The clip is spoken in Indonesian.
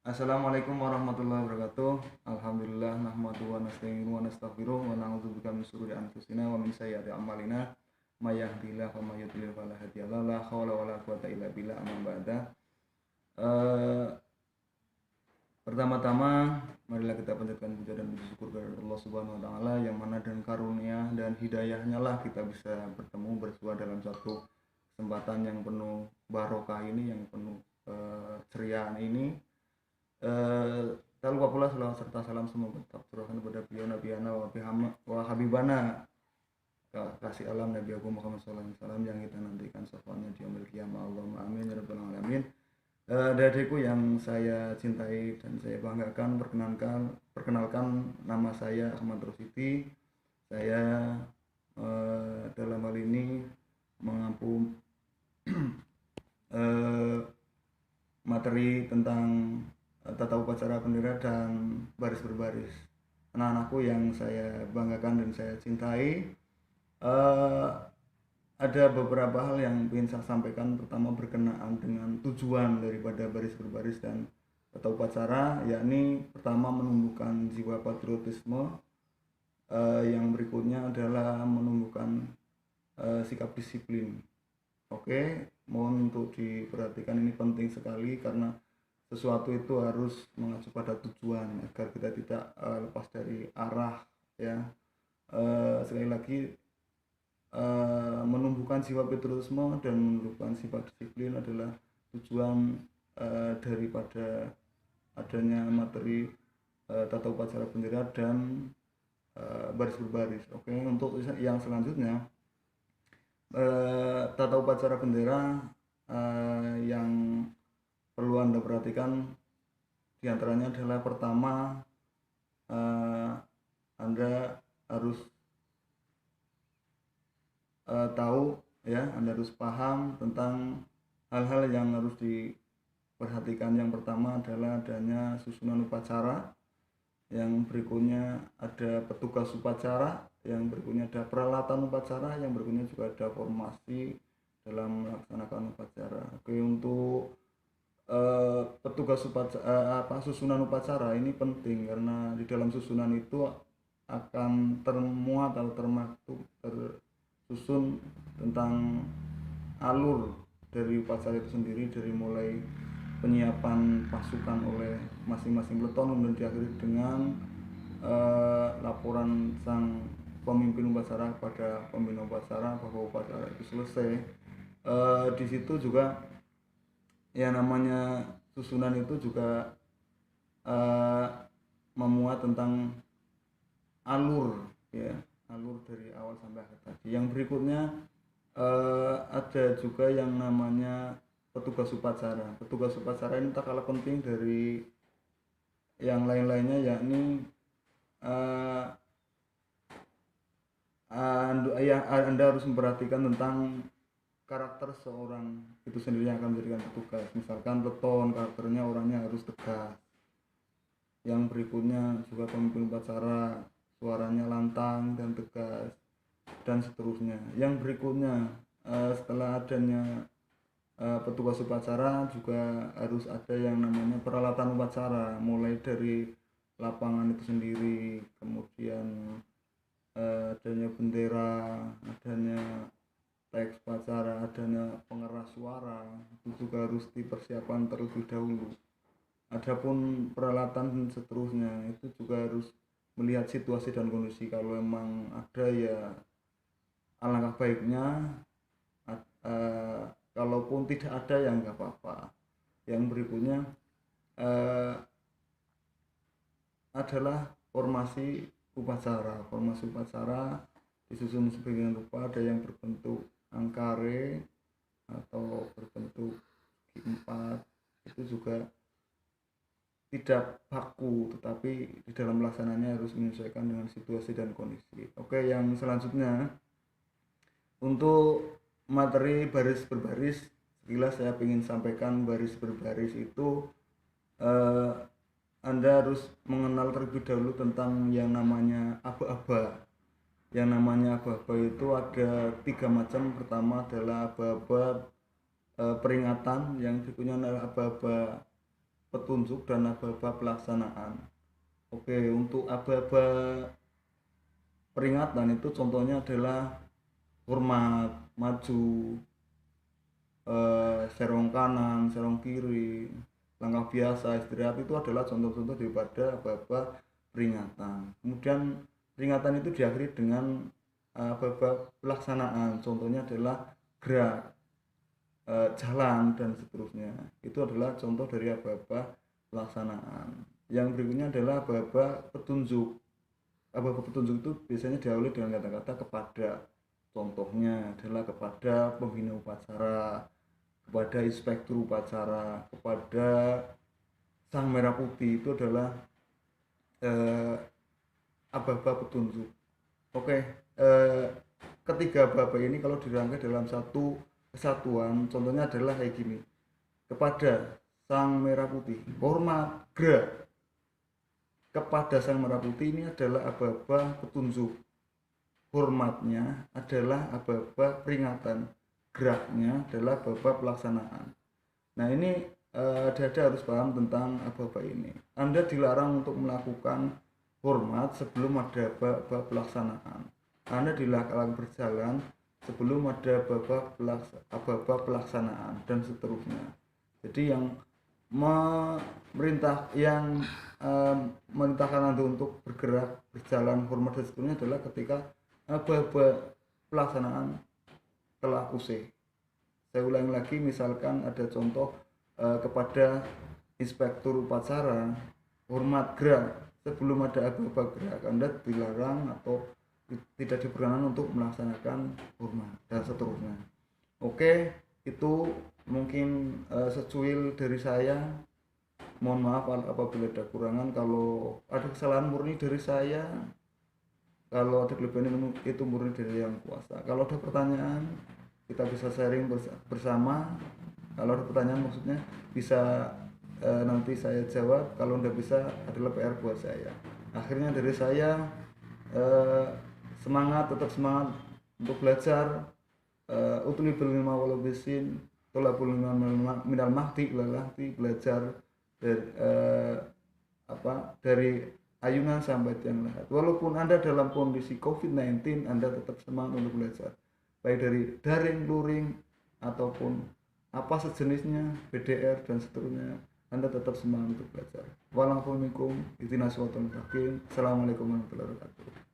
Assalamualaikum warahmatullahi wabarakatuh. Alhamdulillah nahmaduhu wa nasta'inuhu wa nastaghfiruh wa na'udzubika min syururi anfusina wa min sayyiati a'malina may yahdihillahu wa may yudlil fala hadiyalah la haula wala quwwata illa billah amma ba'da. Eh, Pertama-tama marilah kita panjatkan puja dan puji syukur kepada Allah Subhanahu wa taala yang mana dengan karunia dan hidayahnya lah kita bisa bertemu bersua dalam satu kesempatan yang penuh barokah ini, yang penuh ceriaan ini. Eh, tak lupa pula selawat serta salam semoga tetap tercurahkan kepada beliau Nabi Ana wa Habibana, kasih alam Nabi Abu Muhammad SAW yang kita nantikan syafaatnya di yaumil qiyamah. Allahumma amin ya rabbal alamin. Adikku yang saya cintai dan saya banggakan, perkenalkan nama saya Ahmad Rosidi. Saya dalam hal ini mengampu materi tentang tata upacara bendera dan baris berbaris. Anak-anakku yang saya banggakan dan saya cintai, ada beberapa hal yang ingin saya sampaikan. Pertama, berkenaan dengan tujuan daripada baris berbaris dan tata upacara, yakni pertama menumbuhkan jiwa patriotisme. Yang berikutnya adalah menumbuhkan sikap disiplin. Oke, mohon untuk diperhatikan, ini penting sekali karena sesuatu itu harus mengacu pada tujuan agar kita tidak lepas dari arah, ya. Sekali lagi, menumbuhkan jiwa patriotisme dan menumbuhkan sifat disiplin adalah tujuan daripada adanya materi tata upacara bendera dan baris berbaris. Oke, untuk yang selanjutnya, tata upacara bendera yang perlu Anda perhatikan diantaranya adalah pertama, Anda harus tahu, ya, Anda harus paham tentang hal-hal yang harus diperhatikan. Yang pertama adalah adanya susunan upacara, yang berikutnya ada petugas upacara, yang berikutnya ada peralatan upacara, yang berikutnya juga ada formasi dalam melaksanakan upacara. Oke, untuk petugas upacara, susunan upacara ini penting karena di dalam susunan itu akan termuat atau termaktub, tersusun tentang alur dari upacara itu sendiri, dari mulai penyiapan pasukan oleh masing-masing peleton dan diakhiri dengan laporan sang pemimpin upacara pada pembina upacara bahwa upacara itu selesai. Di situ juga yang namanya susunan itu juga memuat tentang alur, ya, alur dari awal sampai akhir tadi. Yang berikutnya ada juga yang namanya petugas upacara. Petugas upacara ini tak kalah penting dari yang lain-lainnya, yakni Anda harus memperhatikan tentang karakter seorang itu sendiri yang akan menjadikan petugas. Misalkan peleton, karakternya orangnya harus tegas. Yang berikutnya juga pemimpin upacara, suaranya lantang dan tegas, dan seterusnya. Yang berikutnya, setelah adanya petugas upacara, juga harus ada yang namanya peralatan upacara, mulai dari lapangan itu sendiri, kemudian adanya bendera, adanya teks upacara, adanya pengeras suara, itu juga harus dipersiapkan terlebih dahulu. Adapun peralatan dan seterusnya itu juga harus melihat situasi dan kondisi. Kalau memang ada, ya alangkah baiknya. Kalaupun tidak ada, ya nggak apa-apa. Yang berikutnya adalah formasi upacara. Formasi upacara disusun sebagian rupa, ada yang berbentuk angkare atau berbentuk G4. Itu juga tidak baku, tetapi di dalam pelaksananya harus menyesuaikan dengan situasi dan kondisi. Oke, yang selanjutnya untuk materi baris berbaris, sekilas saya ingin sampaikan baris berbaris itu Anda harus mengenal terlebih dahulu tentang yang namanya aba-aba. Yang namanya aba-aba itu ada 3 macam. Pertama adalah aba-aba peringatan, yang berikutnya adalah aba-aba petunjuk dan aba-aba pelaksanaan. Oke, untuk aba-aba peringatan itu contohnya adalah hormat, maju, serong kanan, serong kiri, langkah biasa, istirahat, itu adalah contoh-contoh daripada aba-aba peringatan. Kemudian peringatan itu diakhiri dengan aba-aba pelaksanaan, contohnya adalah gerak, jalan dan seterusnya. Itu adalah contoh dari aba-aba pelaksanaan. Yang berikutnya adalah aba-aba petunjuk. Aba-aba petunjuk itu biasanya diawali dengan kata-kata kepada. Contohnya adalah kepada pembina upacara, kepada inspektur upacara, kepada sang merah putih. Itu adalah aba-aba petunjuk. Oke, ketiga aba-aba ini kalau dirangkai dalam satu kesatuan, contohnya adalah kayak gini: kepada sang merah putih, hormat, gerak. Kepada sang merah putih ini adalah aba-aba petunjuk, hormatnya adalah aba-aba peringatan, geraknya adalah aba-aba pelaksanaan. Nah ini Dada harus paham tentang aba-aba ini. Anda dilarang untuk melakukan hormat sebelum ada aba-aba pelaksanaan. Anda dilarang berjalan sebelum ada aba-aba pelaksanaan dan seterusnya. Jadi yang merintahkan Anda untuk bergerak, berjalan, hormat dan seterusnya adalah ketika aba-aba pelaksanaan telah usai. Saya ulangi lagi, misalkan ada contoh kepada inspektur upacara, hormat, gerak. Sebelum ada aba-aba gerak, Anda dilarang atau tidak diperkenankan untuk melaksanakan hormat dan seterusnya. Oke, itu mungkin secuil dari saya. Mohon maaf apabila ada kurangan. Kalau ada kesalahan murni dari saya, kalau ada kelebihan itu murni dari yang kuasa. Kalau ada pertanyaan, kita bisa sharing bersama. Kalau ada pertanyaan maksudnya bisa nanti saya jawab. Kalau tidak bisa adalah PR buat saya. Akhirnya dari saya, semangat, tetap semangat untuk belajar. Utulibul ilma walau bisin, tolabul minal mahdi lalahti, belajar dari ayunan sampai tiang lahat. Walaupun Anda dalam kondisi COVID-19, Anda tetap semangat untuk belajar, baik dari daring, luring, ataupun apa sejenisnya, BDR dan seterusnya. Anda tetap semangat untuk belajar. Wassalamualaikum warahmatullahi wabarakatuh. Assalamualaikum warahmatullahi wabarakatuh.